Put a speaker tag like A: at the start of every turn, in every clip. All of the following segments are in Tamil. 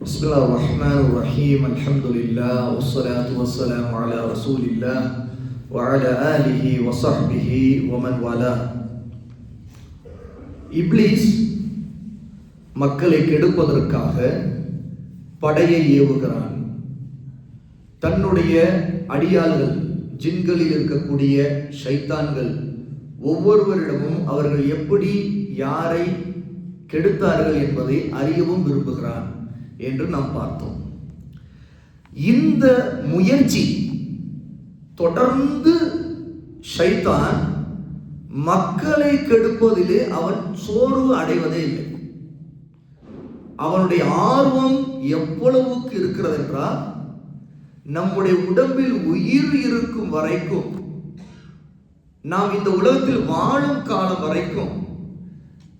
A: بسم الله الرحمن الرحيم الحمد لله والصلاة والسلام على رسول الله وعلى آله وصحبه ومن والاه. இப்லீஸ் மக்களை கெடுப்பதற்காக படையை ஏவுகிறான். தன்னுடைய அடியாள்கள் ஜின்களில் இருக்கக்கூடிய ஷைத்தான்கள் ஒவ்வொருவரிடமும் அவர்கள் எப்படி யாரை கெடுத்தார்கள் என்பதை அறியவும் விரும்புகிறான் என்று நாம் பார்த்தோம். இந்த முயற்சி தொடர்ந்து ஷைத்தான் மக்களை கெடுப்பதிலே அவன் சோர்வு அடைவதே இல்லை. அவனுடைய ஆர்வம் எவ்வளவுக்கு இருக்கிறது என்றால், நம்முடைய உடம்பில் உயிர் இருக்கும் வரைக்கும், நாம் இந்த உலகத்தில் வாழும் காலம் வரைக்கும்,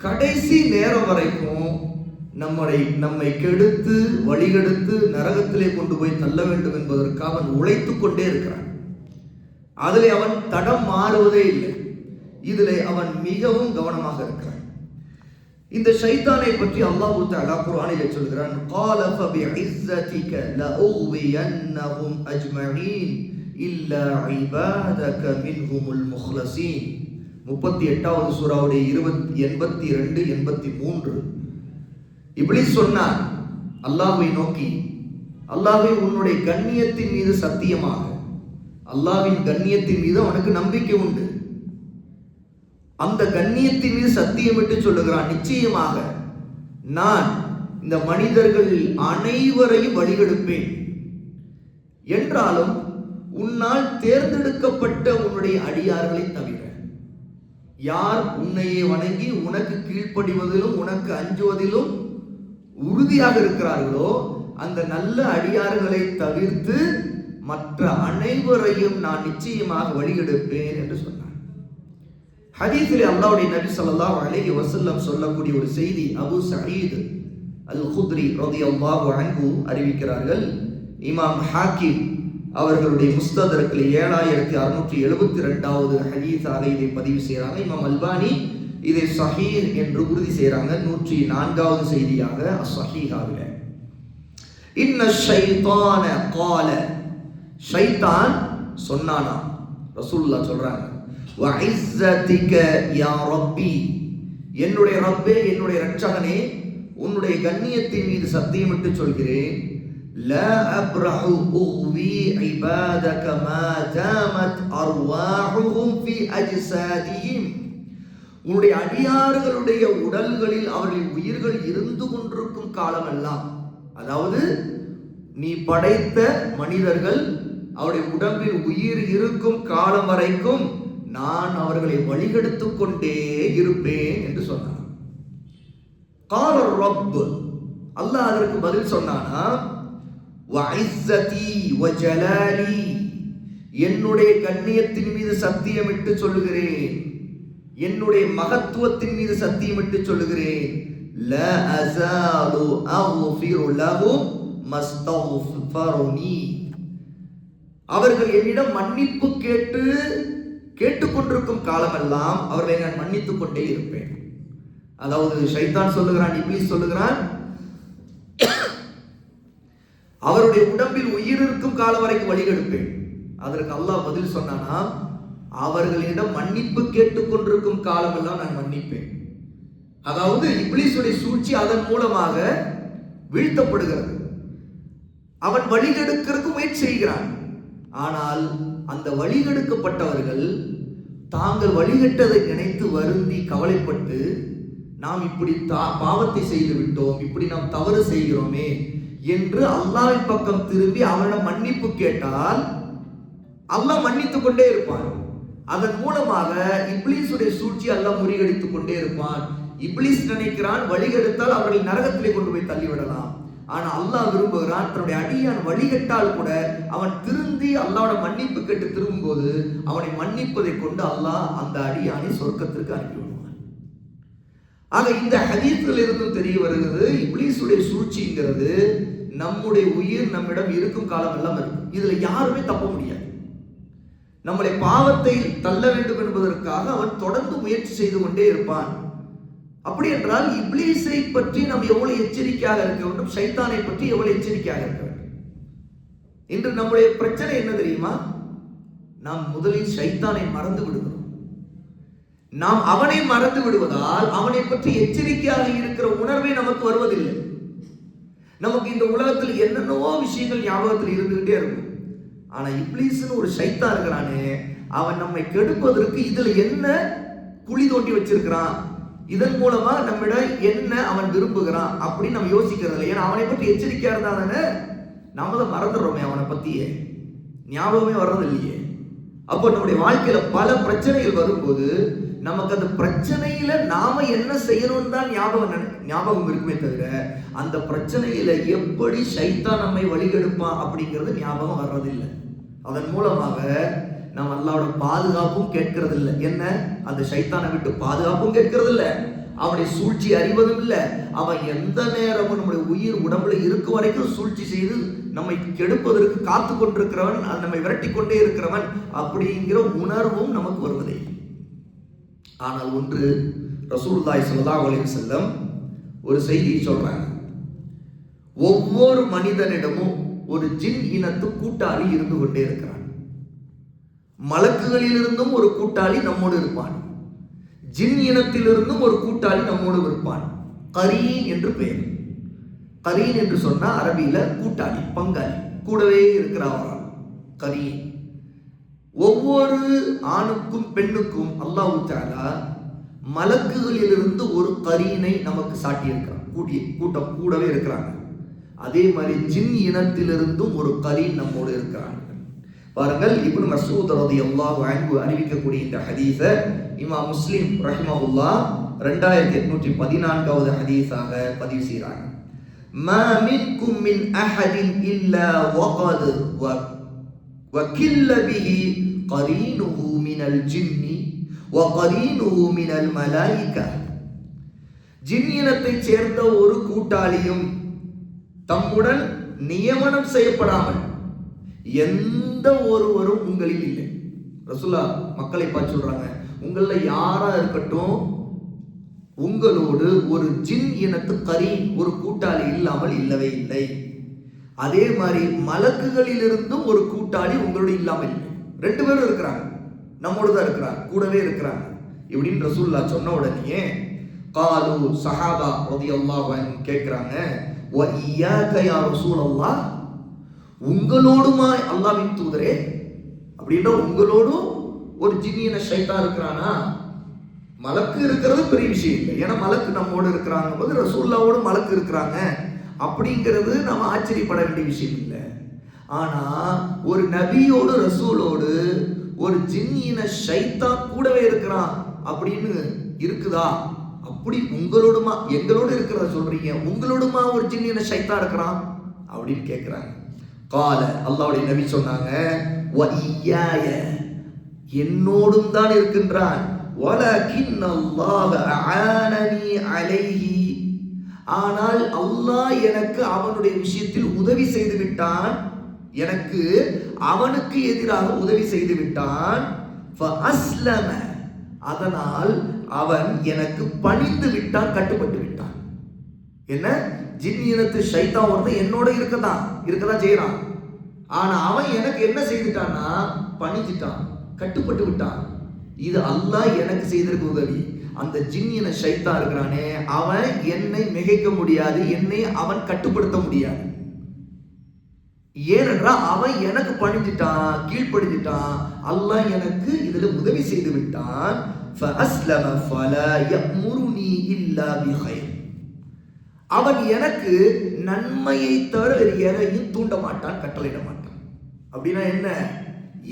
A: கடைசி நேரம் வரைக்கும் நம்மை கெடுத்து வழிகெடுத்து நரகத்திலே கொண்டு போய் தள்ள வேண்டும் என்பதற்காக அவன் உழைத்துக் கொண்டே இருக்கிறான். அதிலே அவன் தடம் மாறுவதே இல்லை. இதிலே அவன் மிகவும் கவனமாக இருக்கிறான். இந்த ஷைத்தானை பற்றி அல்லாஹ் தஆலா குர்ஆனிலே சொல்கிறான், قال فبعزتك لأغوينهم أجمعين إلا عبادك منهم المخلصين. 38வது சூராவுடைய 82 83. இப்லீஸ் சொன்னான் அல்லாஹ்வை நோக்கி, அல்லாஹ்வே உன்னுடைய கண்ணியத்தின் மீது சத்தியமாக, அல்லாஹ்வின் கண்ணியத்தின் மீது அவனுக்கு நம்பிக்கை உண்டு, அந்த கண்ணியத்தின் மீது சத்தியமிட்டு சொல்லுகிறான், நிச்சயமாக நான் இந்த மனிதர்கள் அனைவரையும் வழிகெடுப்பேன். என்றாலும் உன்னால் தேர்ந்தெடுக்கப்பட்ட உன்னுடைய அடியார்களை தவிர யார் உன்னையே வணங்கி உனக்கு கீழ்ப்படிவதிலும் உனக்கு அஞ்சுவதிலும் உறுதியாக இருக்கிறார்களோ அந்த நல்ல அடியார்களை தவிர்த்து மற்ற அனைவரையும் நான் நிச்சயமாக வழிகெடுப்பேன் என்று சொன்னார். ஹதீஸிலே அல்லாஹ்வுடைய நபி ஸல்லல்லாஹு அலைஹி வஸல்லம் சொல்லக்கூடிய ஒரு செய்தி அபூ சயீத் அல் குத்ரி ரலியல்லாஹு அன்ஹு அறிவிக்கிறார்கள். இமாம் ஹாக்கிம் அவர்களுடைய முஸ்ததரக்கில் 7672வது ஹதீஸாக இதை பதிவு செய்கிறாங்க. இமாம் அல்பானி இதை சஹீஹ் என்று உறுதி செய்கிறாங்க. 104வது செய்தியாக அஸ்ஸஹீஹாவிலே, இன்ன ஷைத்தான கால, ஷைத்தான் சொன்னானா, ரசூலுல்லாஹ் சொல்றாங்க, வஇஸ்ஸதிக யா ரப்பி, என்னுடைய ரப்பே, என்னுடைய இரட்சகனே, உன்னுடைய கண்ணியத்தின் மீது சத்தியமிட்டு சொல்கிறேன், லா அப்ரஹு உவி இபாதக மா தாமத் அர்வாஹுஹும் ஃபி அஜ்சாதிஹிம், உன்னுடைய அடியார்களுடைய உடல்களில் அவர்களின் உயிர்கள் இருந்து கொண்டிருக்கும் காலமெல்லாம், அதாவது நீ படைத்த மனிதர்கள் அவருடைய உடம்பில் உயிர் இருக்கும் காலம் வரைக்கும் நான் அவர்களை வழிகெடுத்துக் கொண்டே இருப்பேன் என்று சொன்னான். கால ரப், அல்லாஹ் அதற்கு பதில் சொன்னானா, வஇஸ்ஸதி வஜலாலி, என்னுடைய கண்ணியத்தின் மீது சத்தியமிட்டு சொல்லுகிறேன், என்னுடைய மகத்துவத்தின் மீது சத்தியமிட்டு சொல்லுகிறேன், லா அஸாலு அஃபிரு லஹும் மஸ்தஃபருனி, அவர்கள் என்னிடம் மன்னிப்பு கேட்டுக்கொண்டிருக்கும் காலமெல்லாம் அவர்களை நான் மன்னித்துக் கொண்டே இருப்பேன். அதாவது ஷைத்தான் சொல்லுகிறான், இப்லீஸ் சொல்லுகிறான், அவருடைய உடம்பில் உயிர் இருக்கும் காலம் வரைக்கும் வழிகெடுப்பேன். அதற்கு அல்லாஹ் பதில் சொன்னானா, அவர்களிடம் மன்னிப்பு கேட்டுக்கொண்டிருக்கும் காலமெல்லாம் நான் மன்னிப்பேன். அதாவது இப்லீஸுடைய சூழ்ச்சி அதன் மூலமாக வீழ்த்தப்படுகிறது. அவன் வழிகெடுக்கிறதுக்கு முயற்சி செய்கிறான். ஆனால் அந்த வழிகெடுக்கப்பட்டவர்கள் தாங்கள் வழிகெட்டதை நினைத்து வருந்தி கவலைப்பட்டு, நாம் இப்படி பாவத்தை செய்து விட்டோம், இப்படி நாம் தவறு செய்கிறோமே என்று அல்லாஹ்வின் பக்கம் திரும்பி அவனிடம் மன்னிப்பு கேட்டால் அல்லாஹ் மன்னித்துக் கொண்டே இருப்பான். அதன் மூலமாக இப்லீஸுடைய சூழ்ச்சி அல்லாஹ் முறியடித்துக் கொண்டே இருப்பான். இப்லீஸ் நினைக்கிறான் வழிகெடுத்தால் அவர்களை நரகத்திலே கொண்டு போய் தள்ளிவிடலாம். ஆனா அல்லாஹ் விரும்புகிறான், தன்னுடைய அடியான் வழிகெட்டால் கூட அவன் திருந்தி அல்லாஹ்வோட மன்னிப்பு கேட்டு திரும்பும் போது அவனை மன்னிப்பதை கொண்டு அல்லாஹ் அந்த அடியானை சொர்க்கத்திற்கு அனுப்பி விடுவான். ஆக இந்த ஹதீஸில் இருந்தும் தெரிய வருகிறது, இப்லீஸுடைய சூழ்ச்சிங்கிறது நம்முடைய உயிர் நம்மிடம் இருக்கும் காலம் எல்லாம் இருக்கு. இதுல யாருமே தப்ப முடியாது. நம்மளை பாவத்தை தள்ள வேண்டும் என்பதற்காக அவன் தொடர்ந்து முயற்சி செய்து கொண்டே இருப்பான். அப்படி என்றால் இப்லீஸை பற்றி நாம் எவ்வளவு எச்சரிக்கையாக இருக்க வேண்டும், ஷைத்தானை பற்றி எவ்வளவு எச்சரிக்கையாக இருக்க வேண்டும். இன்று நம்முடைய பிரச்சனை என்ன தெரியுமா? நாம் முதலில் ஷைத்தானை மறந்து விடுகிறோம். நாம் அவனை மறந்து விடுவதால் அவனை பற்றி எச்சரிக்கையாக இருக்கிற உணர்வே நமக்கு வருவதில்லை. நமக்கு இந்த உலகத்தில் என்னென்னவோ விஷயங்கள் ஞாபகத்தில் இருந்துகிட்டே இருக்கும். ஆனா இப்லீஸ்னு ஒரு ஷைத்தான் இருக்கிறானே, அவன் நம்மை கெடுப்பதற்கு இதுல என்ன குழி தோண்டி வச்சிருக்கிறான், இதன் மூலமா நம்மிட என்ன அவன் விரும்புகிறான் அப்படின்னு நம்ம யோசிக்கிறது இல்லை. ஏன்னா அவனை பற்றி எச்சரிக்கையா இருந்தா தானே நாம தான் மறந்துடுறோமே, அவனை பத்தியே ஞாபகமே வர்றது இல்லையே. அப்போ நம்முடைய வாழ்க்கையில பல பிரச்சனைகள் வரும்போது நமக்கு அந்த பிரச்சனையில நாம என்ன செய்யணும்னு தான் ஞாபகம் இருக்குமே தவிர அந்த பிரச்சனையில எப்படி ஷைத்தான் நம்மை வழிகெடுப்பான் அப்படிங்கிறது ஞாபகம் வர்றதில்லை. அதன் மூலமாக நாம் அல்லாஹ்வோட பாதுகாப்பும் கேட்கறது இல்லை. என்ன, அந்த ஷைத்தானை விட்டு பாதுகாப்பும் கேட்கறது இல்லை, அவனை சூழ்ச்சி அறிவதும் இல்லை. அவன் எந்த நேரமும் நம்முடைய உயிர் உடம்புல இருக்கும் வரைக்கும் சூழ்ச்சி செய்து நம்மை கெடுப்பதற்கு காத்து கொண்டிருக்கிறவன், நம்மை விரட்டி கொண்டே இருக்கிறவன் அப்படிங்கிற உணர்வும் நமக்கு வருவதே. ஆனால் ஒன்று, ரசூலுல்லாஹி ஸல்லல்லாஹு அலைஹி வஸல்லம் ஒரு செய்தியை சொல்றாங்க. ஒவ்வொரு மனிதனிடமும் ஒரு ஜின் இனத்து கூட்டாளி இருந்து கொண்டே இருக்கிறான். மலக்குகளிலிருந்தும் ஒரு கூட்டாளி நம்மோடு இருப்பான், ஜின் இனத்திலிருந்தும் ஒரு கூட்டாளி நம்மோடு இருப்பான். கரீன் என்று பெயர். கரீன் என்று சொன்னா அரபியில கூட்டாளி, பங்காளி, கூடவே இருக்கிறவரால் கரீன். ஒவ்வொரு ஆணுக்கும் பெண்ணுக்கும் அல்லாஹ் தஆலா மலக்குகளிலிருந்து ஒரு கரீனை நமக்கு சாட்டியிருக்கிறான், கூடவே இருக்கிறாங்க. அதே மாதிரி ஜின் இனத்திலிருந்தும் ஒரு கரீன் நம்மோடு இருக்கிறாங்க. பாருங்கள், இப்னு மஸ்ஊத் ரலியல்லாஹு அன்ஹு அறிவிக்கக்கூடிய இந்த ஹதீஸை இமாம் முஸ்லிம் ரஹிமஹுல்லாஹ் 2814வது ஹதீஸாக பதிவு செய்றாங்க. மா மின்கும் மின் அஹதின் இல்லா வகத் வகில்ல பிஹி கரீனுஹு மினல் ஜின்னி வ கரீனுஹு மினல் மலாயிகா. ஜின் இனத்தைச் சேர்ந்த ஒரு கூட்டாளியும் தம்முடன் நியமனம் செய்யப்படாமல் எந்த ஒருவரும் உங்களில் இல்லை. ரசூலா மக்களை பார்த்து சொல்றாங்க, உங்கள யாரா இருக்கட்டும் உங்களோடு ஒரு ஜின் இனத்து கரீன், ஒரு கூட்டாளி இல்லாமல் இல்லவே இல்லை. அதே மாதிரி மலக்குகளிலிருந்தும் ஒரு கூட்டாளி உங்களோட இல்லாமல் இல்லை. 2 பேரும் இருக்கிறாங்க, நம்மோடு தான் இருக்கிறாங்க, கூடவே இருக்கிறாங்க இப்படின்னு ரசூலுல்லாஹ் சொன்ன உடனே காலு சஹாபா ரலியல்லாஹு அன்ஹு கேட்கிறாங்க, வ இய்யாக யா ரசூலல்லாஹ், உங்களோடுமா அல்லாஹ்வின் தூதரே? அப்படின்னா உங்களோடும் ஒரு ஜின்னின ஷைத்தான் இருக்கிறானா? மலக்கு இருக்கிறது பெரிய விஷயம் இல்லை, ஏன்னா மலக்கு நம்மோடு இருக்கிறாங்க போது ரசூலுல்லாவோடு மலக்கு இருக்கிறாங்க அப்படிங்கிறது நம்ம ஆச்சரியப்பட வேண்டிய விஷயம் இல்லை. ஆனா ஒரு நபியோடு ரசூலோடு ஒரு ஜின்னின ஷைத்தான் கூடவே இருக்கிறான் அப்படின்னு இருக்குதா? அப்படி உங்களோடுமா, எங்களோடு இருக்கிறத சொல்றீங்க, உங்களோடுமா ஒரு ஜின்னின ஷைத்தான் இருக்கிறான் அப்படின்னு கேட்கிறாங்க. கால அல்லாஹ்வுடைய நபி சொன்னாங்க, வ இய்யாய, என்னோடும் தான் இருக்கின்றான், வலகின் அல்லாஹ் அஆனனி அலைஹி, ஆனால் அல்லாஹ் எனக்கு அவனுடைய விஷயத்தில் உதவி செய்து விட்டான், எனக்கு அவனுக்கு எதிராக உதவி செய்து விட்டான். ஃபஅஸ்லம, அதனால் அவன் எனக்கு பணிந்து விட்டான், கட்டுப்பட்டு விட்டான். என்ன, ஜின் இனத்து ஷைத்தான் ஒருத்தன் என்னோட இருக்கதான் செய்யறான். ஆனா அவன் எனக்கு என்ன செய்துட்டான்னா பணிஞ்சிட்டான், கட்டுப்பட்டு விட்டான். இது அல்லாஹ் எனக்கு செய்திருக்க உதவி. அந்த ஜின் இன ஷைத்தான் இருக்கிறானே, அவன் என்னை மிகைக்க முடியாது, என்னை அவன் கட்டுப்படுத்த முடியாது. ஏனென்றால் அவன் எனக்கு பணிஞ்சிட்டான், கீழ்ப்படிஞ்சிட்டான். அல்லாஹ் எனக்கு இதுல உதவி செய்து விட்டான். ஃபஅஸ்லம ஃபலா யஅமுருனி இல்லா பிகைர், அவன் எனக்கு நன்மையை தவிர வேறு எதையும் தூண்ட மாட்டான், கட்டளையிட மாட்டான். அப்படின்னா என்ன,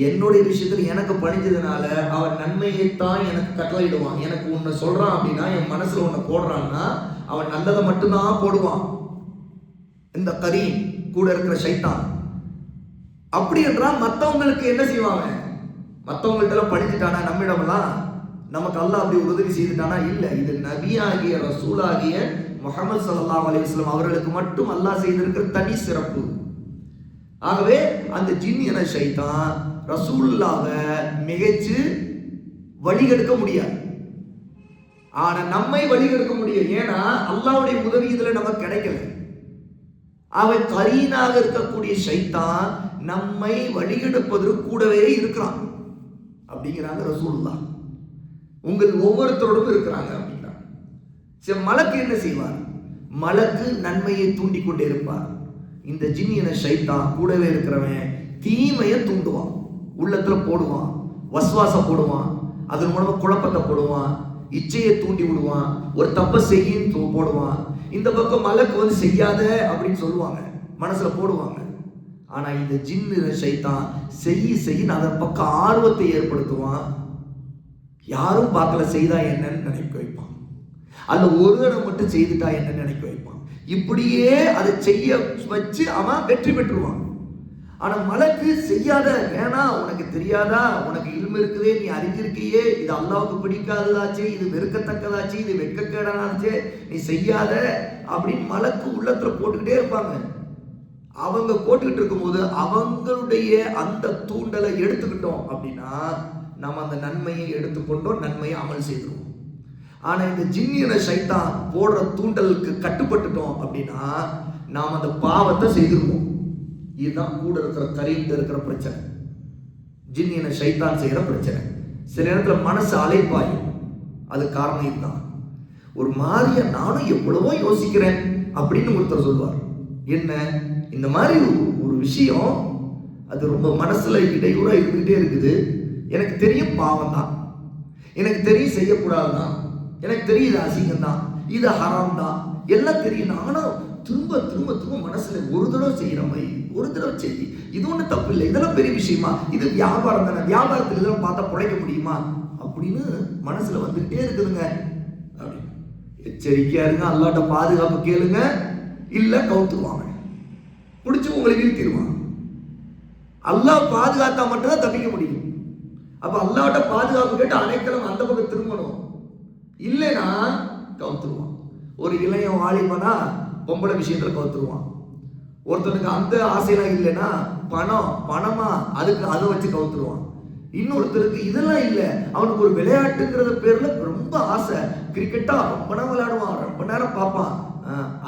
A: என்னுடைய விஷயத்தில் எனக்கு பணிஞ்சதுனால அவன் நன்மையைத்தான் எனக்கு கட்டளையிடுவான். எனக்கு ஒன்னு சொல்றான் அப்படின்னா, என் மனசுல ஒன்னு போடுறான்னா அவன் நல்லதை மட்டும்தான் போடுவான். இந்த கரீன் கூட இருக்கிற ஷைத்தான் அப்படி என்றால் மற்றவங்களுக்கு என்ன செய்வாங்க? மற்றவங்கள்ட்ட பணிஞ்சிட்டானா நம்மிடமெல்லாம் நமக்கு அல்லாஹ் அப்படி உதவி செய்துட்டானா? இல்லை. இது நபியாகிய ரசூலாகிய முஹம்மது ஸல்லல்லாஹு அலைஹி வஸல்லம் அவர்களுக்கு மட்டும் அல்லாஹ் செய்திருக்கிற தனி சிறப்பு. ஆகவே அந்த ஜின் என ஷைத்தான் ரசூலுல்லாஹ்வை மிகைச்சு வழிகெடுக்க முடியாது. ஆனா நம்மை வழிகெடுக்க முடியும். ஏன்னா அல்லாஹ்வுடைய உதவி இதுல நமக்கு கிடைக்கல. அவன் கரீனாக இருக்கக்கூடிய ஷைத்தான் நம்மை வழிகெடுப்பதற்கு கூடவே இருக்கிறான் அப்படிங்கிறாங்க ரசூலுல்லாஹ். உங்கள் ஒவ்வொருத்தரோடும் இருக்கிறாங்க அப்படிங்கிறாங்க. சரி, மலக்கு என்ன செய்வார்? மலக்கு நன்மையை தூண்டி கொண்டே இருப்பார். இந்த ஜின் என ஷைத்தான் கூடவே இருக்கிறவன் தீமையை தூண்டுவான், உள்ளத்துல போடுவான், வஸ்வாசம் போடுவான், அதன் மூலமா குழப்பத்தை போடுவான், இச்சையை தூண்டி விடுவான், ஒரு தப்பை செய்யின்னு போடுவான். இந்த பக்கம் மலக்கு வந்து செய்யாத அப்படின்னு சொல்லுவாங்க, மனசுல போடுவாங்க. ஆனா இந்த ஜின்னு ஷைத்தான் செய்யின்னு அதன் பக்கம் ஆர்வத்தை ஏற்படுத்துவான். யாரும் பார்க்கல, செய்தா என்னன்னு நினைக்க வைப்பான். அல்ல ஒரு தடவை மட்டும் செய்துட்டா என்னன்னு நினைக்க வைப்பான். இப்படியே அதை செய்ய வச்சு அவன் வெற்றி பெற்றுவான். ஆனா மலக்கு செய்யாத, வேணா, உனக்கு தெரியாதா, உனக்கு இல்மு இருக்குதே, நீ அறிஞ்சிருக்கியே, இது அல்லாவுக்கு பிடிக்காததாச்சே, இது வெறுக்கத்தக்கதாச்சு, இது வெட்கக்கேடானாச்சே, நீ செய்யாத அப்படின்னு மலக்கு உள்ளத்துல போட்டுக்கிட்டே இருப்பாங்க. அவங்க போட்டுக்கிட்டு இருக்கும்போது அவங்களுடைய அந்த தூண்டலை எடுத்துக்கிட்டோம் அப்படின்னா நம்ம அந்த நன்மையை எடுத்துக்கொண்டோம், நன்மையை அமல் செய்துருவோம். ஆனா இந்த ஜின்னியன ஷைத்தான் போடுற தூண்டலுக்கு கட்டுப்பட்டுட்டோம் அப்படின்னா நாம் அந்த பாவத்தை செய்திருவோம். இதுதான் கூட இருக்கிற கரீன்ல இருக்கிற பிரச்சனை, ஜின்னியன ஷைத்தான் செய்யற பிரச்சனை. சில நேரத்தில் மனசு அலைப்பாயும், அது காரணம் இதுதான். ஒரு மாதிரியா நானும் எவ்வளவோ யோசிக்கிறேன் அப்படின்னு ஒருத்தர் சொல்லுவார். என்ன, இந்த மாதிரி ஒரு விஷயம் அது ரொம்ப மனசுல இடையூறா இருந்துகிட்டே இருக்குது. எனக்கு தெரியும் பாவம் தான், எனக்கு தெரியும் செய்யக்கூடாதுதான், எனக்கு தெரியும் இது அசிங்கம் தான், இது ஹராம் தான், எல்லாம் தெரியும். நானும் திரும்ப திரும்ப திரும்ப மனசுல ஒரு தடவை செய்யற மாதிரி, ஒரு தடவை செய்ய, இது ஒன்றும் தப்பு இல்லை, இதெல்லாம் பெரிய விஷயமா, இது வியாபாரம் தானே, வியாபாரத்தில் இதெல்லாம் பார்த்தா பிழைக்க முடியுமா அப்படின்னு மனசுல வந்துகிட்டே இருக்குதுங்க. அப்படி எச்சரிக்கையா இருங்க, அல்லாட்ட பாதுகாப்பு கேளுங்க, இல்ல கவுத்துருவாங்க, பிடிச்சி உங்களை வீழ்த்திடுவாங்க. அல்லாஹ் பாதுகாத்தா மட்டும்தான் தப்பிக்க முடியும். அப்ப அல்லாஹ்ட்ட பாதுகாப்பு கேட்டு அனைக்கலம் அந்த பக்கம் திரும்பணும், இல்லைன்னா கவுத்துருவான். ஒரு இளைய வாலிபனா பொம்பளை விஷயத்துல கவுத்துருவான். ஒருத்தனுக்கு அந்த ஆசையெல்லாம் இல்லைன்னா பணமா அதுக்கு அதை வச்சு கவுத்துருவான். இன்னொருத்தருக்கு இதெல்லாம் இல்லை, அவனுக்கு ஒரு விளையாட்டுங்கிறத பேர்ல ரொம்ப ஆசை, கிரிக்கெட்டா ரொம்ப நேரம் விளையாடுவான், ரொம்ப நேரம் பார்ப்பான்.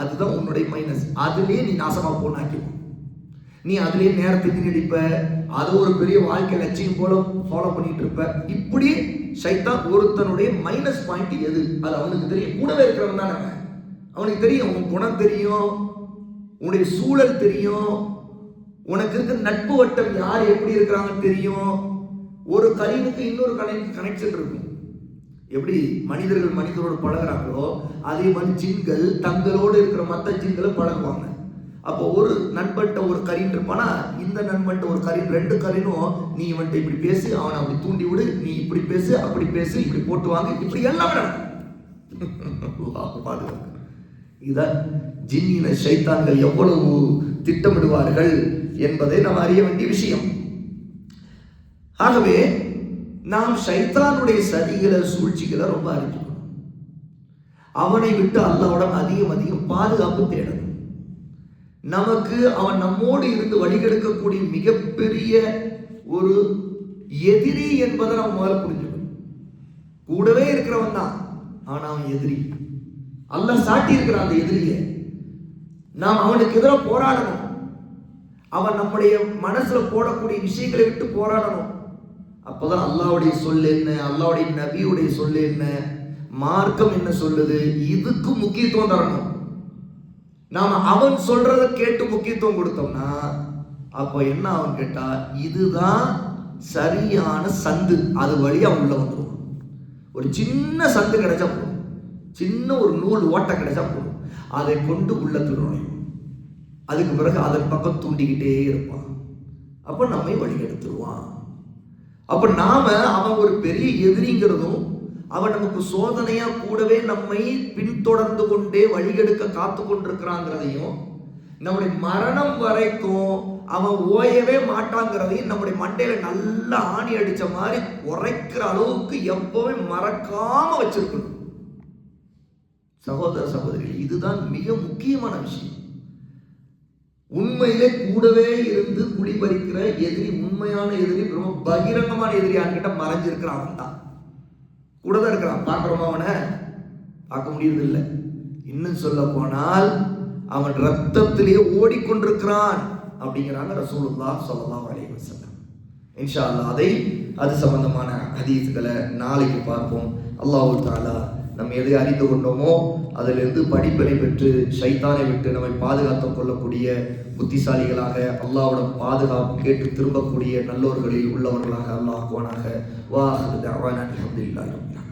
A: அதுதான் உன்னுடைய மைனஸ். அதுலயே நீ நாசமா போனாக்கிடுவோம். நீ அதுலயே நேரத்தை நீடிப்ப, அது ஒரு பெரிய வாழ்க்கை லட்சியம் போல ஃபாலோ பண்ணிட்டு இருப்ப. இப்படி ஷைத்தான் ஒருத்தனுடைய மைனஸ் பாயிண்ட் எது அது அவனுக்கு தெரியும். கூடவே இருக்கிறவன் தானே அவனுக்கு தெரியும். உன் குணம் தெரியும், உன்னுடைய சூழல் தெரியும், உனக்கு இருக்கிற நட்பு வட்டம் யார் எப்படி இருக்கிறாங்கன்னு தெரியும். ஒரு கரீனுக்கு இன்னொரு கரீனுக்கு கனெக்ஷன் இருக்கும். எப்படி மனிதர்கள் மனிதரோடு பழகிறாங்களோ அதே மாதிரி ஜின்கள் தங்களோடு இருக்கிற மற்ற ஜின்களை பழகுவாங்க. அப்போ ஒரு நண்பன்ட்ட ஒரு கரீன் இருப்பானா, இந்த நண்பன்ட்ட ஒரு கரீன், ரெண்டு கரீனும் நீ இவன்ட்ட இப்படி பேசு, அவனை அப்படி தூண்டி விடு, நீ இப்படி பேசு, அப்படி பேசு, இப்படி போட்டு வாங்க, இப்படி எல்லாம் பாதுகாக்க. இதான் ஜின்னின ஷைத்தான்கள் எவ்வளவு திட்டமிடுவார்கள் என்பதை நாம் அறிய வேண்டிய விஷயம். ஆகவே நாம் ஷைத்தானுடைய சதிகளை சூழ்ச்சிகளை ரொம்ப அறிஞ்சுக்கணும். அவனை விட்டு அல்லாஹ்வுடன் அதிகம் அதிகம் பாதுகாப்பு தேடணும். நமக்கு அவன் நம்மோடு இருந்து வழிகெடுக்கக்கூடிய மிகப்பெரிய ஒரு எதிரி என்பதை நம்ம முதல்ல புரிஞ்சுக்கணும். கூடவே இருக்கிறவன் தான், ஆனா அவன் எதிரி. அல்லாஹ் சாட்டி இருக்கிற அந்த எதிரியை நாம் அவனுக்கு எதிராக போராடணும். அவன் நம்முடைய மனசுல போடக்கூடிய விஷயங்களை விட்டு போராடணும். அப்பதான் அல்லாஹ்வுடைய சொல் என்ன, அல்லாஹ்வுடைய நபியுடைய சொல் என்ன, மார்க்கம் என்ன சொல்லுது, இதுக்கு முக்கியத்துவம் தரணும். நாம அவன் சொல்றத கேட்டு முக்கியத்துவம் கொடுத்தோம்னா அப்ப என்ன அவன் கேட்டா, இதுதான் சரியான சந்து, அது வழியா உள்ள வந்துடும். ஒரு சின்ன சந்து கிடைச்சா போதும், சின்ன ஒரு நூல் ஓட்டை கிடைச்சா போதும், அதை கொண்டு உள்ளத்துல நுழையும். அதுக்கு பிறகு அதன் பக்கம் தூண்டிக்கிட்டே இருப்பான். அப்ப நம்மை வழிகெடுத்துருவான். அப்ப நாம அவன் ஒரு பெரிய எதிரிங்கிறதும், அவன் நமக்கு சோதனையா கூடவே நம்மை பின்தொடர்ந்து கொண்டே வழிகெடுக்க காத்து கொண்டிருக்கிறாங்கிறதையும், நம்முடைய மரணம் வரைக்கும் அவன் ஓயவே மாட்டாங்கிறதையும் நம்முடைய மண்டையில நல்லா ஆணி அடிச்ச மாதிரி உரைக்கிற அளவுக்கு எப்பவுமே மறக்காம வச்சிருக்கணும். சகோதர சகோதரிகள், இதுதான் மிக முக்கியமான விஷயம். உண்மையிலே கூடவே இருந்து குடிபறிக்கிற எதிரி, உண்மையான எதிரி, ரொம்ப பகிரங்கமான எதிரி யார்கிட்ட மறைஞ்சிருக்கிறான், அவன் தான். கூட தான் இருக்கிறான், பார்க்குறோமா அவனை, பார்க்க முடியறதில்லை. இன்னும் சொல்ல போனால் அவன் ரத்தத்திலேயே ஓடிக்கொண்டிருக்கிறான் அப்படிங்கிறாங்க ரசூலுல்லாஹ் ஸல்லல்லாஹு அலைஹி வஸல்லம். இன்ஷா அல்லாஹ் அது சம்பந்தமான ஹதீஸ்களை நாளைக்கு பார்ப்போம். அல்லாஹ் தஆலா நம்ம எதை அறிந்து கொண்டோமோ அதிலிருந்து படிப்பினை பெற்று ஷைத்தானை விட்டு நம்மை பாதுகாத்துக் கொள்ளக்கூடிய புத்திசாலிகளாக, அல்லாஹ்விடம் பாதுகாப்பு கேட்டு திரும்பக்கூடிய நல்லோர்களில் உள்ளவர்களாக அல்லாஹ் ஆக்குவானாக. வா ஆகிரு தஅவானா அல்ஹம்துலில்லாஹி ரப்பில் ஆலமீன்.